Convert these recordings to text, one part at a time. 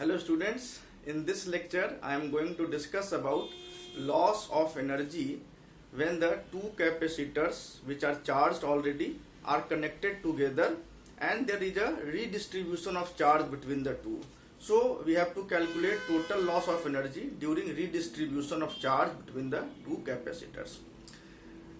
Hello students, in this lecture I am going to discuss about loss of energy when the two capacitors which are charged already are connected together and there is a redistribution of charge between the two. So we have to calculate total loss of energy during redistribution of charge between the two capacitors.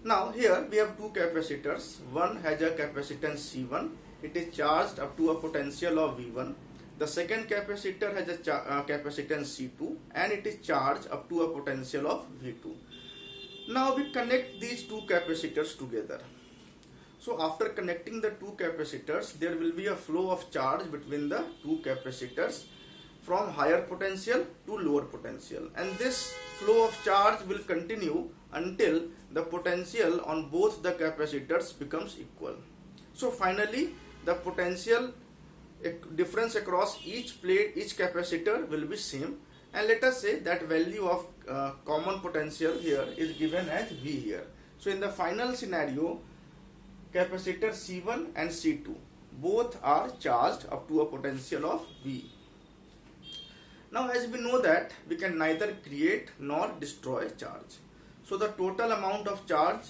Now here we have two capacitors. One has a capacitance C1, it is charged up to a potential of V1. The second capacitor has a capacitance C2 and it is charged up to a potential of V2. Now we connect these two capacitors together. So after connecting the two capacitors, there will be a flow of charge between the two capacitors from higher potential to lower potential, and this flow of charge will continue until the potential on both the capacitors becomes equal. So finally the potential difference across each plate, each capacitor will be same, and let us say that value of common potential here is given as V here. So in the final scenario, capacitor C1 and C2 both are charged up to a potential of V. Now as we know that we can neither create nor destroy charge, so the total amount of charge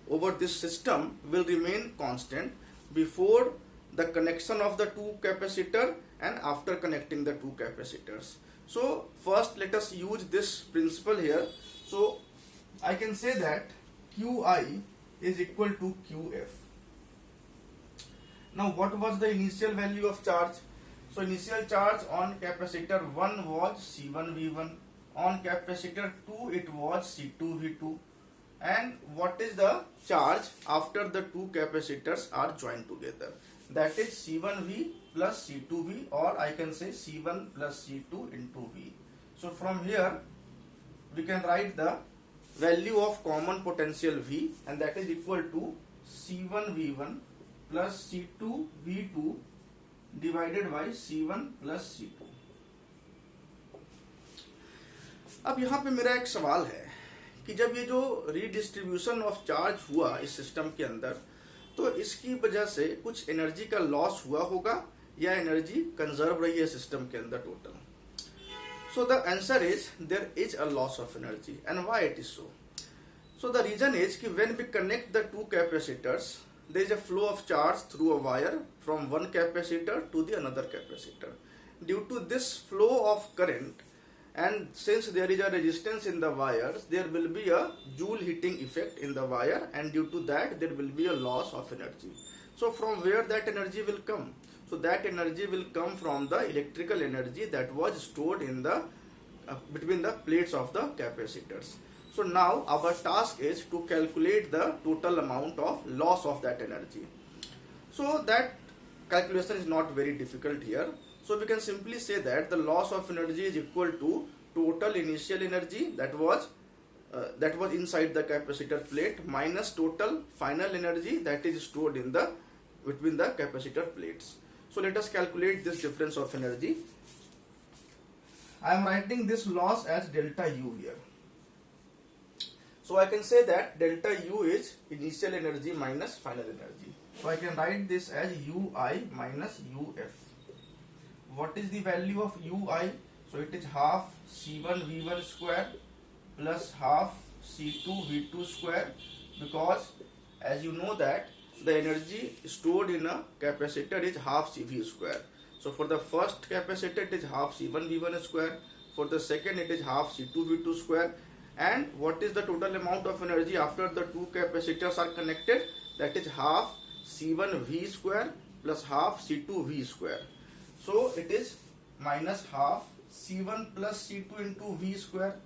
over this system will remain constant before the connection of the two capacitor and after connecting the two capacitors. So first let us use this principle here. So I can say that Qi is equal to Qf. Now what was the initial value of charge? So initial charge on capacitor 1 was C1V1, on capacitor 2 it was C2V2, and what is the charge after the two capacitors are joined together? That is C1V plus C2V, or I can say C1 plus C2 into V. So from here we can write the value of common potential V, and that is equal to C1V1 plus C2V2 divided by C1 plus C2. अब यहाँ पे मेरा एक सवाल है कि जब ये जो रीडिस्ट्रीब्यूशन ऑफ चार्ज हुआ इस सिस्टम के अंदर, तो इसकी वजह से कुछ एनर्जी का लॉस हुआ होगा या एनर्जी कंजर्व रही है सिस्टम के अंदर total? So the answer is there is a loss of energy. And why it is so? So the reason is कि when we connect the two capacitors, there is a flow of charge through a wire from one capacitor to the another capacitor. Due to this flow of current, and since there is a resistance in the wires, there will be a Joule heating effect in the wire, and due to that there will be a loss of energy. So from where that energy will come? So that energy will come from the electrical energy that was stored in the between the plates of the capacitors. So now our task is to calculate the total amount of loss of that energy. So that calculation is not very difficult here. So we can simply say that the loss of energy is equal to total initial energy that was inside the capacitor plate minus total final energy that is stored in the between the capacitor plates. So let us calculate this difference of energy. I am writing this loss as delta U here. So I can say that delta U is initial energy minus final energy. So I can write this as Ui minus Uf. What is the value of Ui? So it is half C1V1 square plus half C2V2 square, because as you know that the energy stored in a capacitor is half CV square. So for the first capacitor it is half C1V1 square, for the second it is half C2V2 square, and what is the total amount of energy after the two capacitors are connected? That is half C1V square plus half C2V square. So it is minus half C1 plus C2 into V square.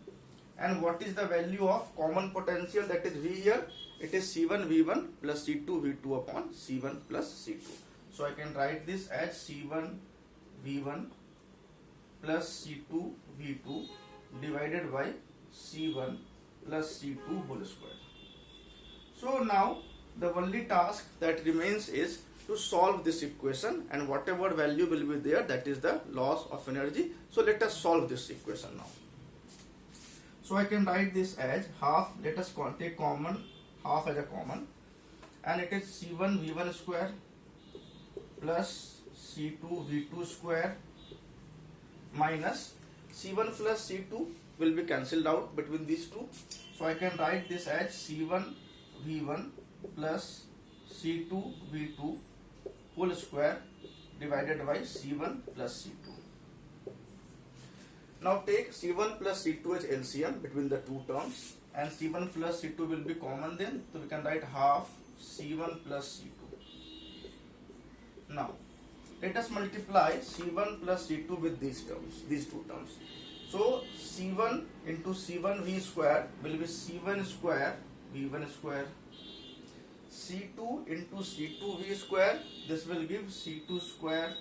And what is the value of common potential, that is V here? It is C1V1 plus C2V2 upon C1 plus C2. So I can write this as C1V1 plus C2V2 divided by C1 plus C2 whole square. So now the only task that remains is to solve this equation, and whatever value will be there, that is the loss of energy. So let us solve this equation now. So I can write this as half, let us take common, half as a common, and it is C1 V1 square plus C2 V2 square minus C1 plus C2 will be cancelled out between these two. So I can write this as C1 V1 plus C2 V2 whole square divided by C1 plus C2. Now take C1 plus C2 as LCM between the two terms, and C1 plus C2 will be common then, so we can write half C1 plus C2. Now let us multiply C1 plus C2 with these two terms. So C1 into C1 V square will be C1 square V1 square. C2 into C2 V square, this will give C2 square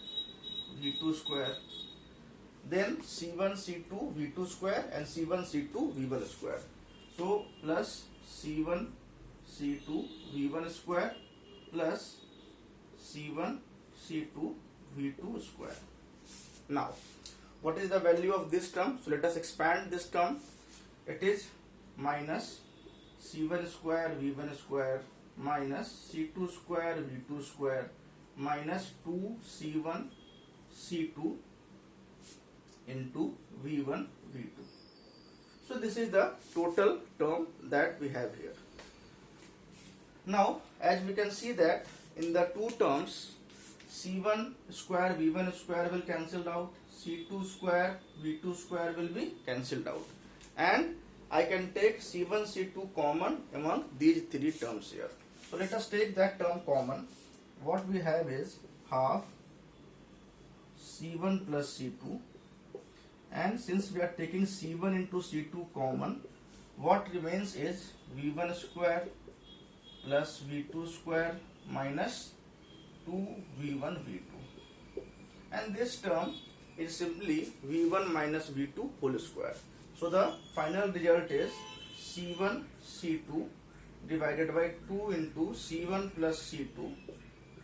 V2 square. Then C1 C2 V2 square and C1 C2 V1 square. So plus C1 C2 V1 square plus C1 C2 V2 square. Now what is the value of this term? So let us expand this term. It is minus C1 square V1 square minus C2 square V2 square minus 2 C1 C2 into V1 V2. So this is the total term that we have here. Now as we can see that in the two terms, C1 square V1 square will cancel out, C2 square V2 square will be cancelled out, and I can take C1 C2 common among these three terms here. So let us take that term common. What we have is half C1 plus C2, and since we are taking C1 into C2 common, what remains is V1 square plus V2 square minus 2V1 V2, and this term is simply V1 minus V2 whole square. So the final result is C1 C2 divided by 2 into C1 plus C2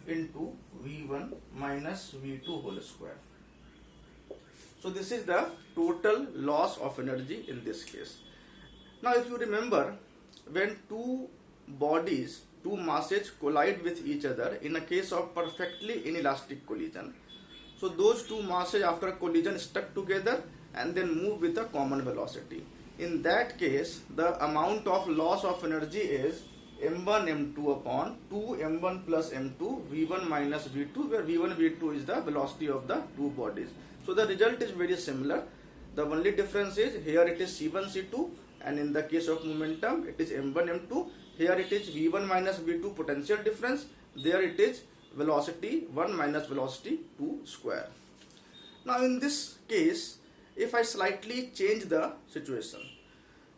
into V1 minus V2 whole square. So this is the total loss of energy in this case. Now if you remember, when two bodies, two masses collide with each other in a case of perfectly inelastic collision, so those two masses after collision stuck together and then move with a common velocity. In that case, the amount of loss of energy is m1 m2 upon 2 m1 plus m2 v1 minus v2, where v1 v2 is the velocity of the two bodies. So the result is very similar. The only difference is here it is c1 c2, and in the case of momentum it is m1 m2. Here it is v1 minus v2 potential difference, there it is velocity 1 minus velocity 2 square. Now in this case, if I slightly change the situation,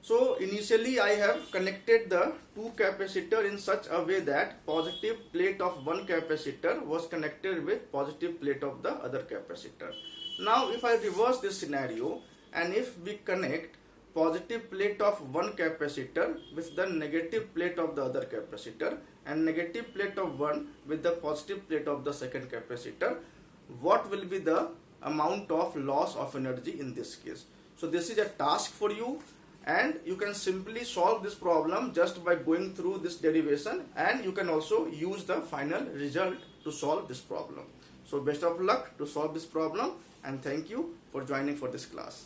so initially I have connected the two capacitor in such a way that positive plate of one capacitor was connected with positive plate of the other capacitor. Now if I reverse this scenario, and if we connect positive plate of one capacitor with the negative plate of the other capacitor and negative plate of one with the positive plate of the second capacitor, what will be the amount of loss of energy in this case? So this is a task for you, and you can simply solve this problem just by going through this derivation, and you can also use the final result to solve this problem. So best of luck to solve this problem, and thank you for joining for this class.